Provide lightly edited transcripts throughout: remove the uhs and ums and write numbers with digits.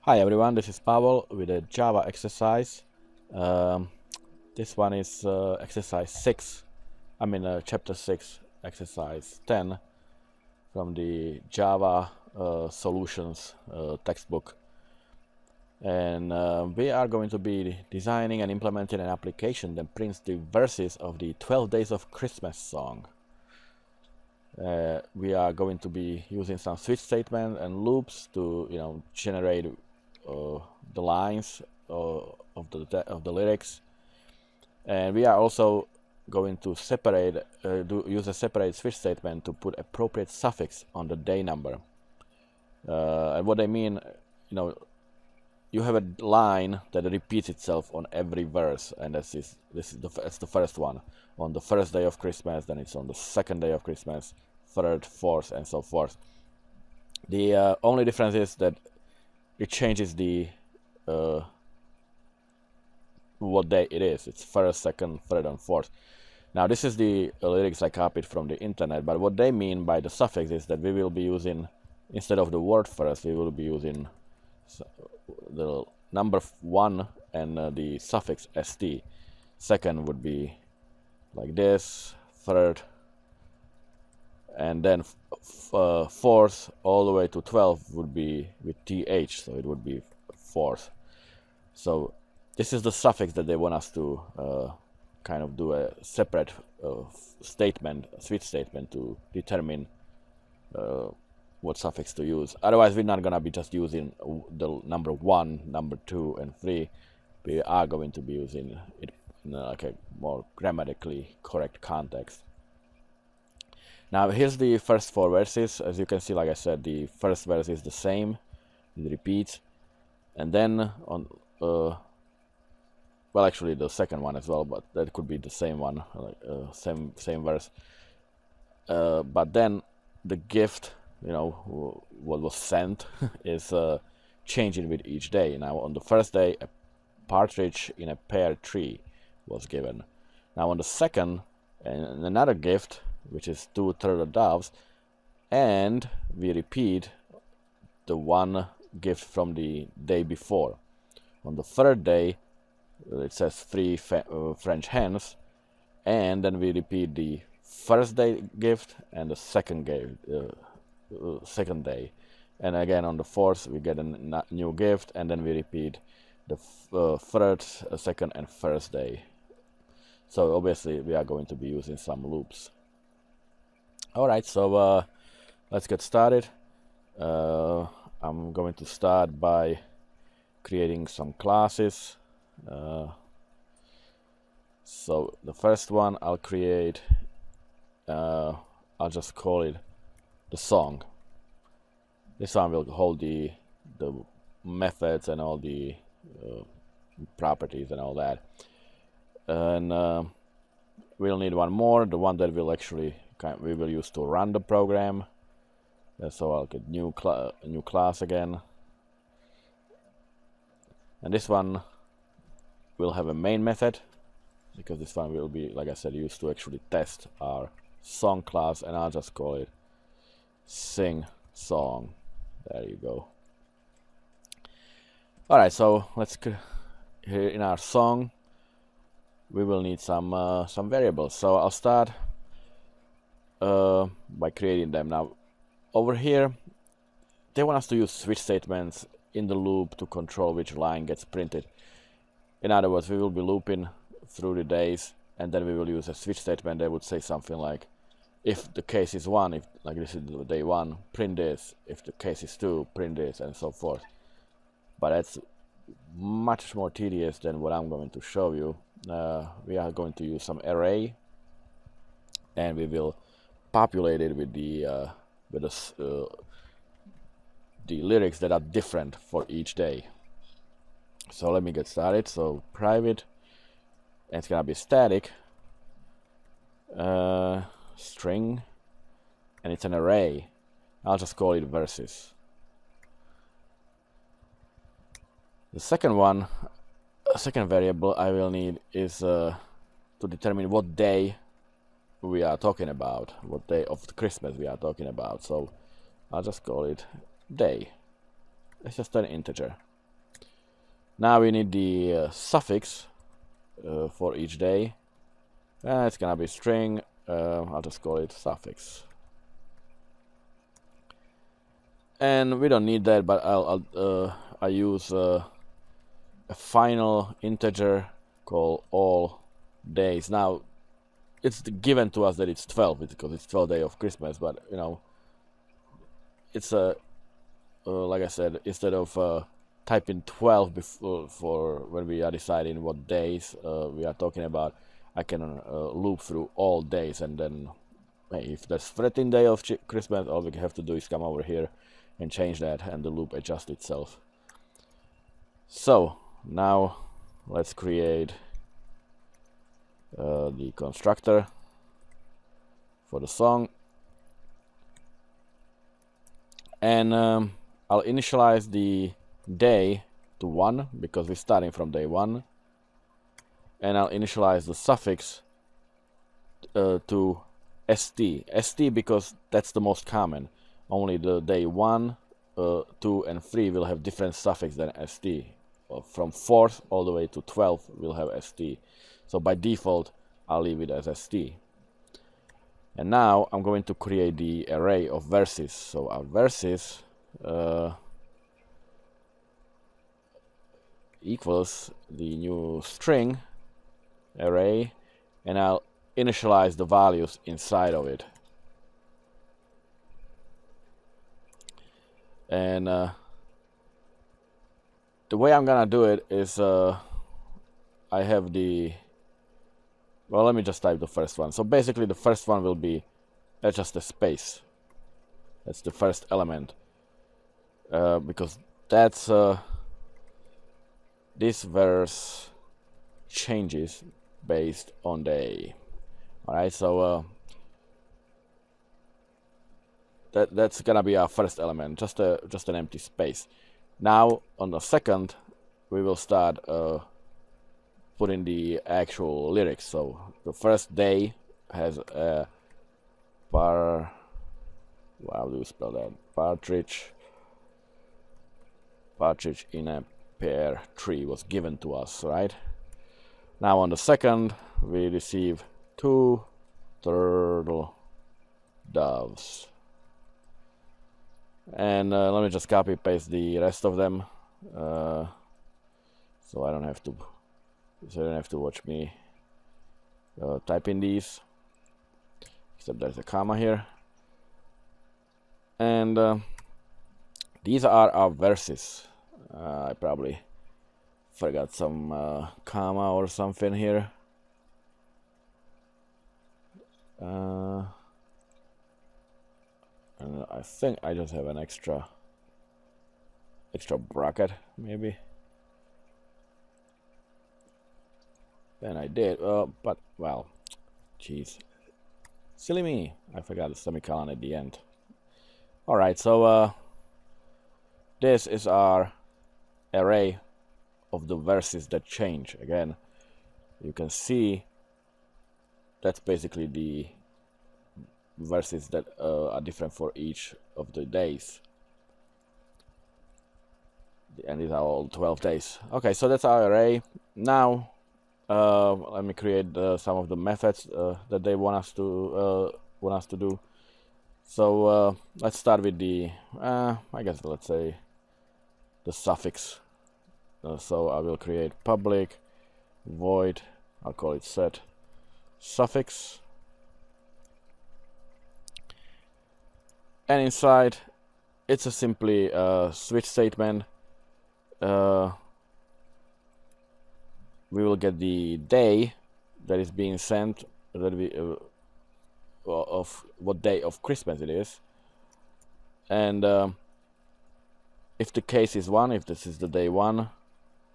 Hi everyone, this is Pavel with a Java exercise. Um, this one is exercise 6, chapter 6, exercise 10 from the Java solutions textbook. And we are going to be designing and implementing an application that prints the verses of the 12 Days of Christmas song. We are going to be using some switch statements and loops to generate the lines of the lyrics, and we are also going to use a separate switch statement to put appropriate suffix on the day number. And what I mean, you have a line that repeats itself on every verse, and that's the first one on the first day of Christmas, then it's on the second day of Christmas, third, fourth, and so forth. The only difference is that it changes the what day it is. It's first, second, third, and fourth. Now this is the lyrics I copied from the internet, but what they mean by the suffix is that we will be using, instead of the word first, we will be using the number 1 and the suffix st. Second would be like this, third, and then fourth all the way to 12 would be with th, so it would be fourth. So this is the suffix that they want us to kind of do a separate switch statement to determine what suffix to use. Otherwise, we're not gonna be just using the number 1, number 2, and 3. We are going to be using it in like a more grammatically correct context. Now here's the first 4 verses. As you can see, like I said, the first verse is the same, it repeats, and then on well, actually the second one as well, but that could be the same one, like same verse. But then the gift, what was sent, is changing with each day. Now on the first day, a partridge in a pear tree was given. Now on the second, another gift, which is 2 turtle doves, and we repeat the one gift from the day before. On the third day, it says 3 French hens, and then we repeat the first day gift and the second day, and again on the fourth we get a new gift, and then we repeat the third, second, and first day. So obviously we are going to be using some loops. Alright, so let's get started. I'm going to start by creating some classes. So the first one I'll create, I'll just call it the song. This one will hold the methods and all the properties and all that. And we'll need one more, the one that will we will use to run the program. So I'll get new class again, and this one will have a main method, because this one will be, like I said, used to actually test our song class, and I'll just call it sing song. There you go. Alright, so let's here in our song we will need some variables. So I'll start by creating them. Now over here they want us to use switch statements in the loop to control which line gets printed. In other words, we will be looping through the days, and then we will use a switch statement that would say something like, if the case is 1, if like this is day 1, print this. If the case is 2, print this, and so forth. But that's much more tedious than what I'm going to show you. We are going to use some array, and we will populate it with the lyrics that are different for each day. So let me get started. So private, and it's gonna be static string, and it's an array. I'll just call it verses. The second variable I will need is to determine what day we are talking about, what day of Christmas we are talking about. So I'll just call it day. It's just an integer. Now we need the suffix for each day. It's gonna be string. I'll just call it suffix. And we don't need that, but I use a final integer called all days. Now it's given to us that it's 12 because it's 12th day of Christmas, but you know, it's a like I said, instead of typing 12 before for when we are deciding what days we are talking about, I can loop through all days, and then if there's 13th day of Christmas, all we have to do is come over here and change that, and the loop adjusts itself. So now let's create the constructor for the song, and I'll initialize the day to 1 because we're starting from day 1, and I'll initialize the suffix to st because that's the most common. Only the day 1, 2 and 3 will have different suffix than st. From 4th all the way to 12th we'll have st. So by default I'll leave it as st. And now I'm going to create the array of verses. So our verses equals the new string array, and I'll initialize the values inside of it. And the way I'm gonna do it is I have the, well, let me just type the first one. So basically the first one will be just a space. That's the first element, because that's this verse changes based on day. Alright, so that's gonna be our first element, just an empty space. Now on the second we will start putting the actual lyrics. So the first day has a how do you spell that? Partridge in a pear tree was given to us, right? Now on the second we receive 2 turtle doves. And let me just copy paste the rest of them, so I don't have to watch me type in these, except there's a comma here. And these are our verses. I probably forgot some comma or something here. And I think I just have an extra bracket, maybe. Then I did, but well, jeez, silly me, I forgot the semicolon at the end. Alright, so this is our array of the verses that change. Again, you can see that's basically the verses that are different for each of the days, and these are all 12 days. Okay, so that's our array. Now let me create some of the methods that they want us to do. So let's start with the I guess let's say the suffix. So I will create public void, I'll call it set suffix, and inside it's a simply switch statement. We will get the day that is being sent, that we of what day of Christmas it is, and if the case is 1, if this is the day 1,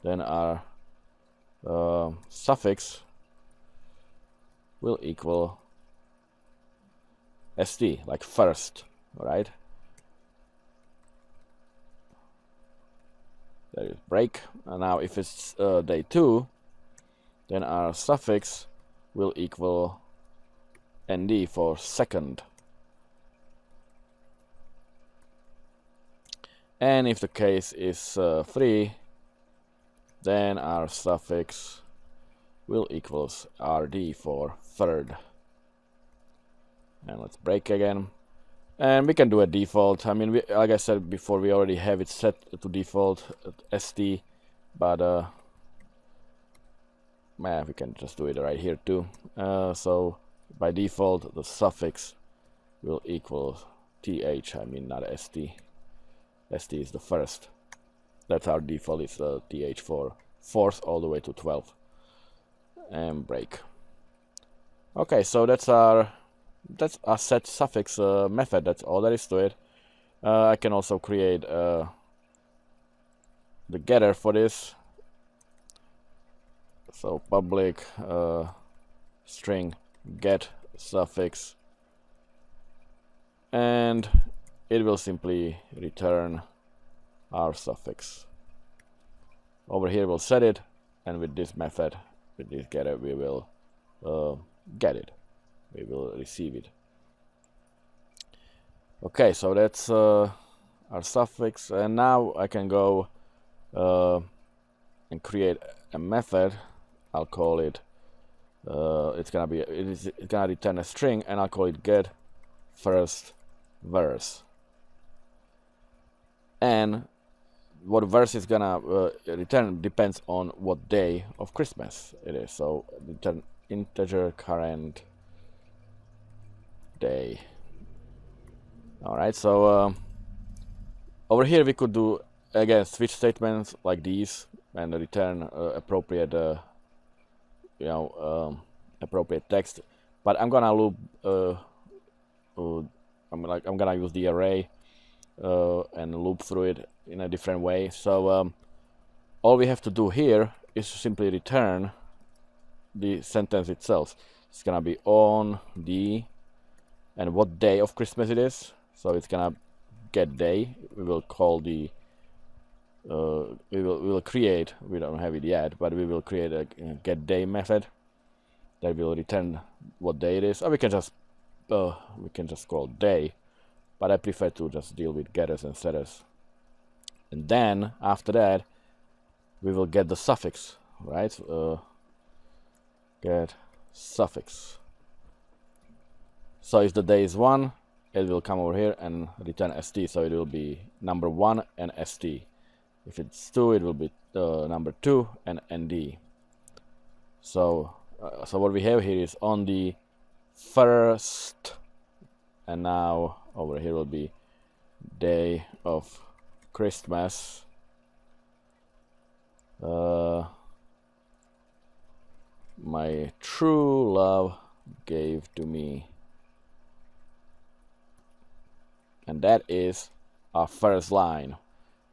then our suffix will equal st, like first. Alright, there is break. And now if it's day 2, then our suffix will equal nd for second. And if the case is 3, then our suffix will equals rd for third. And let's break again. And we can do a default. I mean, like I said before, we already have it set to default at st, but man, we can just do it right here too. So by default, the suffix will equal th. I mean, not st. St is the first. That's our default. It's th for fourth all the way to 12. And break. Okay, so that's our set suffix method. That's all there is to it. I can also create the getter for this. So public string get suffix, and it will simply return our suffix. Over here we'll set it, and with this method, with this getter, we will get it. We will receive it. Okay, so that's our suffix, and now I can go and create a method. I'll call it. It's gonna return a string, and I'll call it get first verse. And what verse is gonna return depends on what day of Christmas it is. So return integer current day. All right. So over here we could do again switch statements like these and return appropriate, appropriate text. But I'm gonna loop. I'm gonna use the array and loop through it in a different way. So all we have to do here is simply return the sentence itself. It's gonna be on the and what day of Christmas it is. So it's gonna get day. We will call the we will create. We don't have it yet, but we will create a get day method that will return what day it is. Or we can just call day, but I prefer to just deal with getters and setters. And then after that, we will get the suffix, right? Get suffix. So if the day is 1, it will come over here and return st. So it will be number 1 and st. If it's 2, it will be number 2 and nd. So what we have here is on the first, and now over here will be day of Christmas. My true love gave to me. And that is our first line.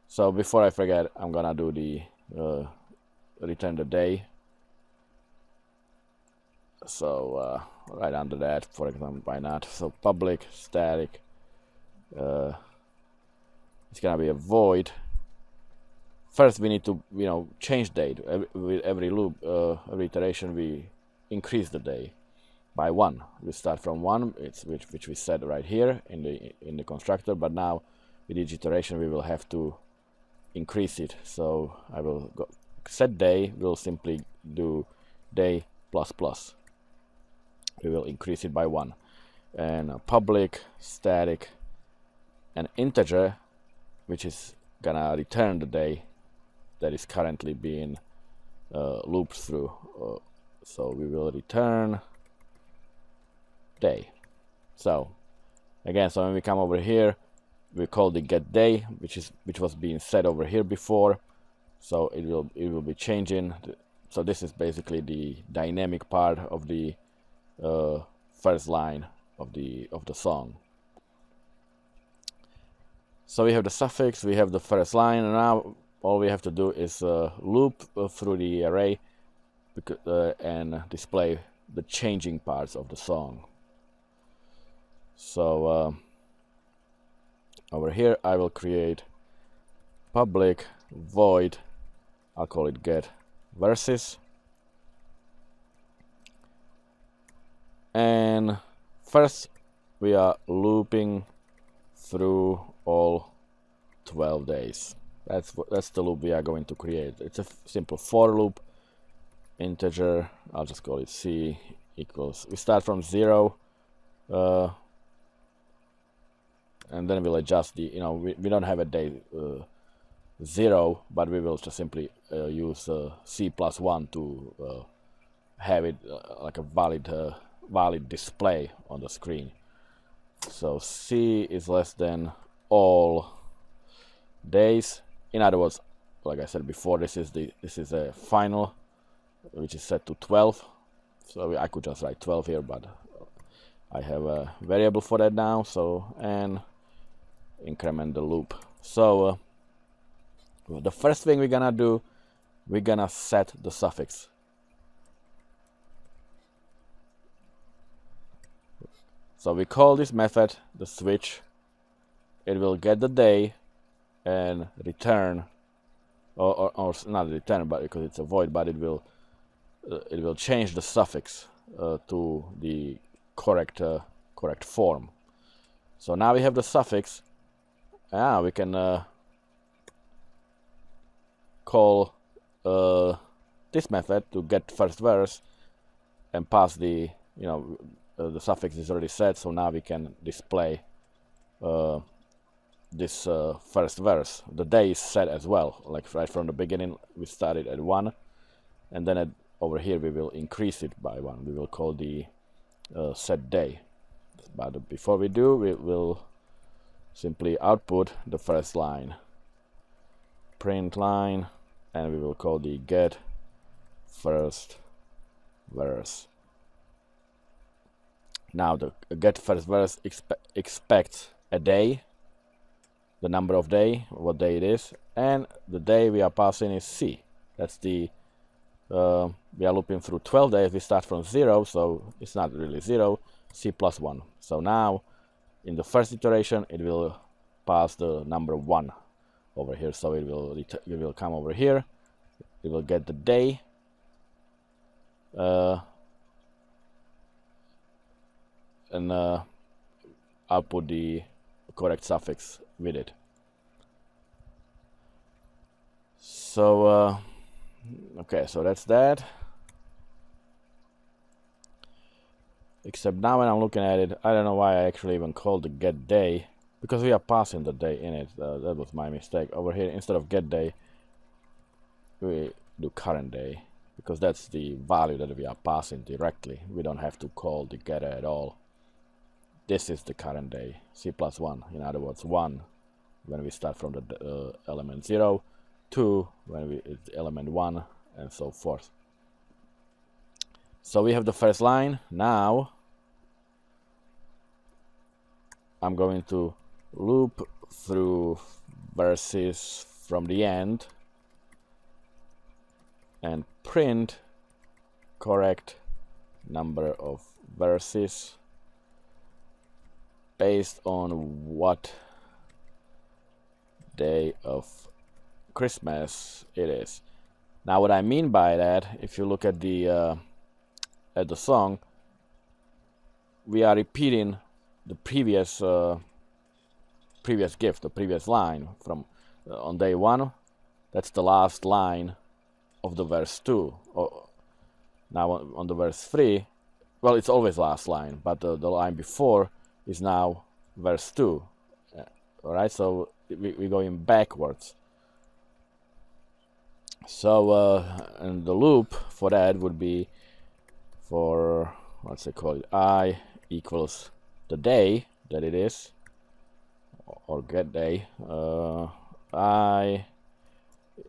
So before I forget, I'm gonna do the return the day. So right under that, for example, why not? So public static. It's gonna be a void. First, we need to change date. With every loop, every iteration, we increase the day by 1. We start from 1, which we set right here in the constructor. But now with each iteration, we will have to increase it. So I will go set day. We'll simply do day plus plus. We will increase it by 1. And public static an integer, which is gonna return the day that is currently being looped through. So we will return day. So again, so when we come over here, we call the get day, which was being set over here before. So it will be changing. So this is basically the dynamic part of the first line of the song. So we have the suffix, we have the first line, and now all we have to do is loop through the array and display the changing parts of the song. So over here I will create public void, I'll call it get verses, and first we are looping through all 12 days. That's the loop we are going to create. It's a simple for loop, integer. I'll just call it c equals. We start from 0, and then we'll adjust the. We don't have a day 0, but we will just simply use c plus 1 to have it like a valid display on the screen. So c is less than all days. In other words, like I said before, this is a final, which is set to 12. So I could just write 12 here, but I have a variable for that now. So, and increment the loop. So the first thing we're gonna do, we're gonna set the suffix. So we call this method the switch. It will get the day and return, or not return, but because it's a void, but it will change the suffix to the correct form. So now we have the suffix. Now we can call this method to get first verse and pass the the suffix is already set, so now we can display this first verse. The day is set as well, like right from the beginning we started at 1, and then over here we will increase it by 1. We will call the set day. But before we do, we will simply output the first line, print line, and we will call the get first verse. Now the get first verse expects a day, the number of day, what day it is, and the day we are passing is c. That's the we are looping through 12 days. We start from 0, so it's not really 0, c plus 1. So now in the first iteration it will pass the number 1 over here, so it will come over here, it will get the day, and output the correct suffix with it. So okay, so that's that. Except now when I'm looking at it, I don't know why I actually even called the get day, because we are passing the day in it. That was my mistake. Over here, instead of get day, we do current day, because that's the value that we are passing directly. We don't have to call the getter at all. This is the current day, c plus 1. In other words, 1 when we start from the element 0, 2 when it's element 1, and so forth. So we have the first line. Now I'm going to loop through verses from the end and print correct number of verses based on what day of Christmas it is. Now what I mean by that, if you look at the song, we are repeating the previous gift, the previous line from on day 1. That's the last line of the verse 2. Now on the verse 3, well, it's always last line, but the line before is now verse 2. All right, so we're going backwards. So and the loop for that would be for, let's say, call it I equals the day that it is, or get day. I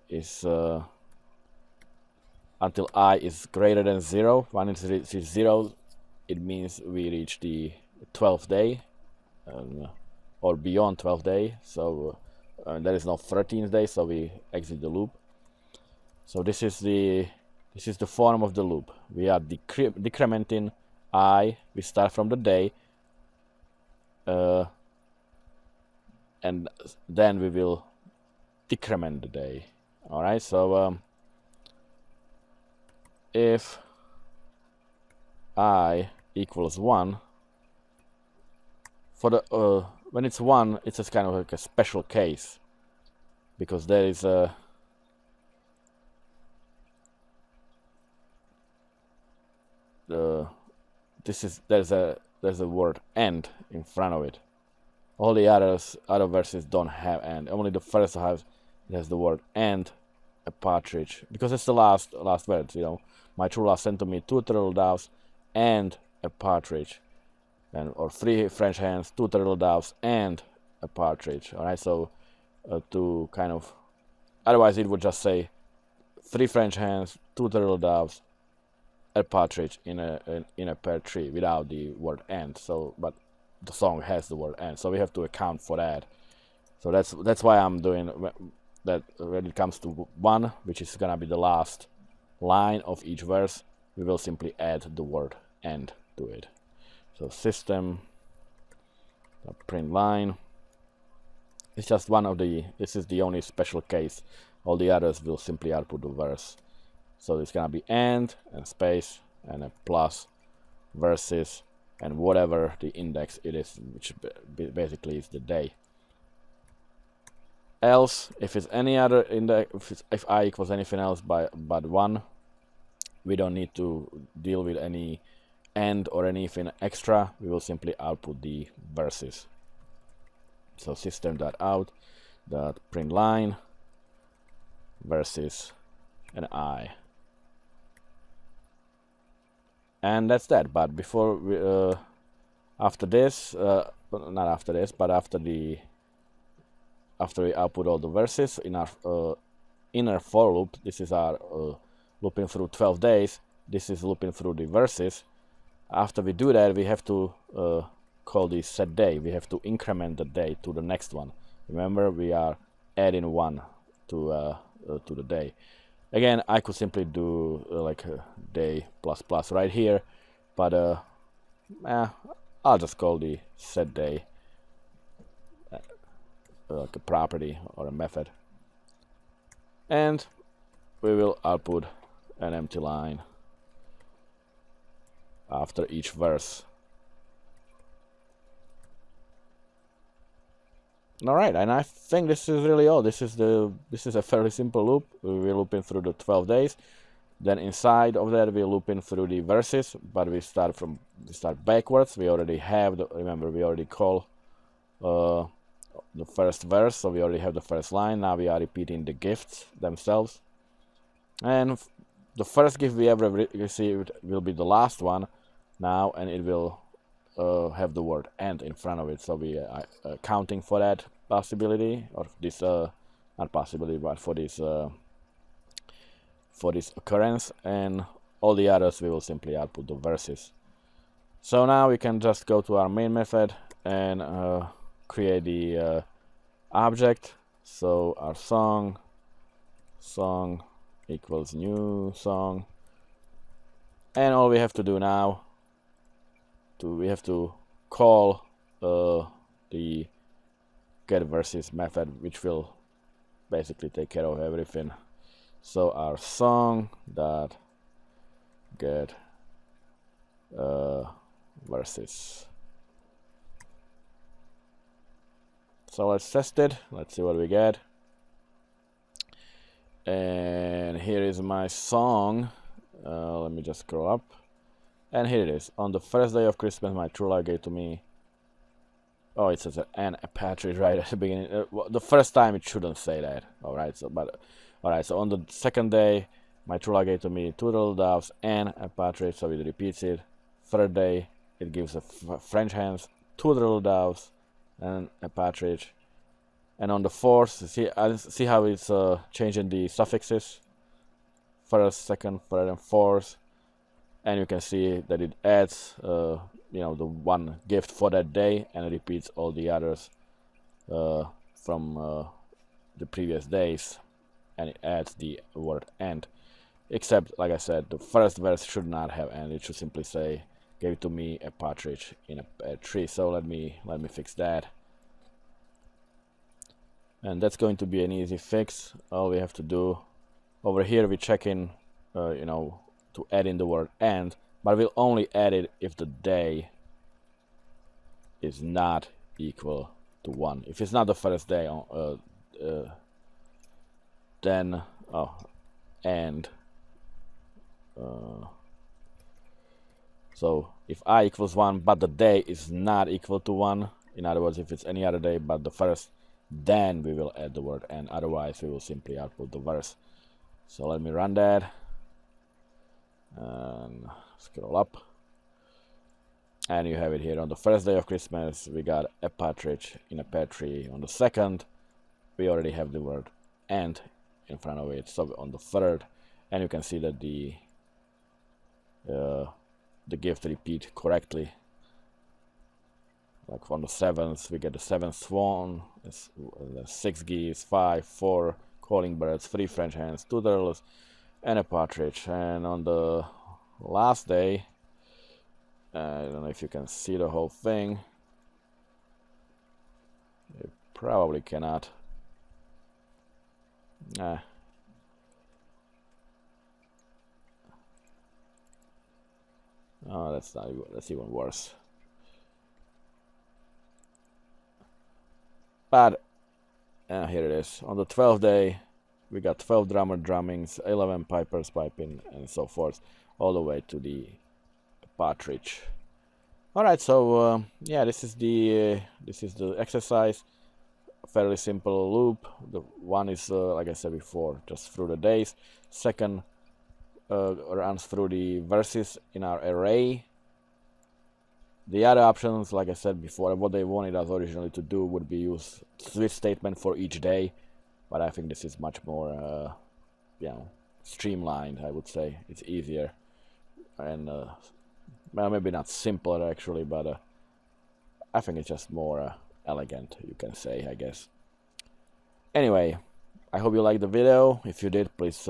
is until I is greater than 0. When it's 0, it means we reach the 12th day, or beyond 12th day. So there is no 13th day, so we exit the loop. So this is the form of the loop. We are decrementing I. We start from the day, and then we will decrement the day. All right. So if I equals 1, for the when it's 1, it's just kind of like a special case. because there is a there's a word "and" in front of it. All the other verses don't have "and." Only the first has the word "and" a partridge, because it's the last word. You know, my true love sent to me 2 turtle doves and a partridge, or 3 French hens, 2 turtle doves and a partridge. All right, so to kind of, otherwise it would just say 3 French hens, 2 turtle doves, a partridge in a pear tree without the word "and." So, but the song has the word "and," so we have to account for that. So that's why I'm doing that. When it comes to 1, which is gonna be the last line of each verse, we will simply add the word "and" to it. So system print line. It's just one of the. This is the only special case. All the others will simply output the verse. So it's gonna be and space and a plus versus and whatever the index it is, which basically is the day. Else, if it's any other index, if I equals anything else but 1, we don't need to deal with any and or anything extra. We will simply output the verses. So system.out.print line versus an I. And that's that. But before we, after this, not after this, but after we output all the verses in our inner for loop, this is our looping through 12 days. This is looping through the verses. After we do that, we have to call this set day. We have to increment the day to the next one. Remember, we are adding 1 to the day. Again, I could simply do like a day plus right here, but I'll just call the set day like a property or a method, and we will output an empty line after each verse. All right, and I think this is really all. This is a fairly simple loop. We're looping through the 12 days. Then inside of that, we're looping through the verses, but we start backwards. We already have remember, we already call the first verse, so we already have the first line. Now we are repeating the gifts themselves, and the first gift we ever received will be the last one now, and it will have the word "and" in front of it. So we are accounting for that possibility, or this not possibility, but for this occurrence, and all the others we will simply output the verses. So now we can just go to our main method and create the object. So our song equals new song, and all we have to do now we have to call the get verses method, which will basically take care of everything. So our song dot get verses. So let's test it. Let's see what we get. And here is my song. Let me just scroll up. And here it is. On the first day of Christmas, my true love gave to me. Oh, it says a partridge right at the beginning. The first time it shouldn't say that. All right. So on the second day, my true love gave to me 2 little doves and a partridge. So it repeats it. Third day, it gives a French hens, 2 little doves, and a partridge. And on the fourth, see how it's changing the suffixes. First, second, third, and fourth. And you can see that it adds, the one gift for that day, and it repeats all the others from the previous days, and it adds the word "and." Except, like I said, the first verse should not have "and." It should simply say, "Gave to me a partridge in a tree." So let me fix that. And that's going to be an easy fix. All we have to do over here, we check in, to add in the word "and," but we'll only add it if the day is not equal to 1. If it's not the first day, then and so if I equals 1 but the day is not equal to 1, in other words if it's any other day but the first, then we will add the word and, otherwise we will simply output the verse. So let me run that and scroll up, and you have it here. On the first day of Christmas we got a partridge in a pear tree. On the second we already have the word and in front of it. So on the third, and you can see that the gift repeat correctly. Like on the 7th we get the 7th swan, 6 geese, 5, 4 calling birds, 3 French hens, 2 turtles and a partridge. And on the last day, I don't know if you can see the whole thing, you probably cannot. Oh, that's even worse. But here it is. On the 12th day we got 12 drummer drummings, 11 pipers piping, and so forth, all the way to the partridge. Alright, so yeah, this is the exercise. Fairly simple loop. The one is like I said before, just through the days. Second runs through the verses in our array. The other options, like I said before, what they wanted us originally to do would be use switch statement for each day, but I think this is much more streamlined, I would say. It's easier and well, maybe not simpler actually, but I think it's just more elegant, you can say, I guess. Anyway, I hope you liked the video. If you did, please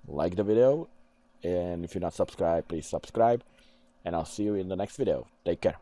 like the video, and if you're not subscribed, please subscribe, and I'll see you in the next video. Take care.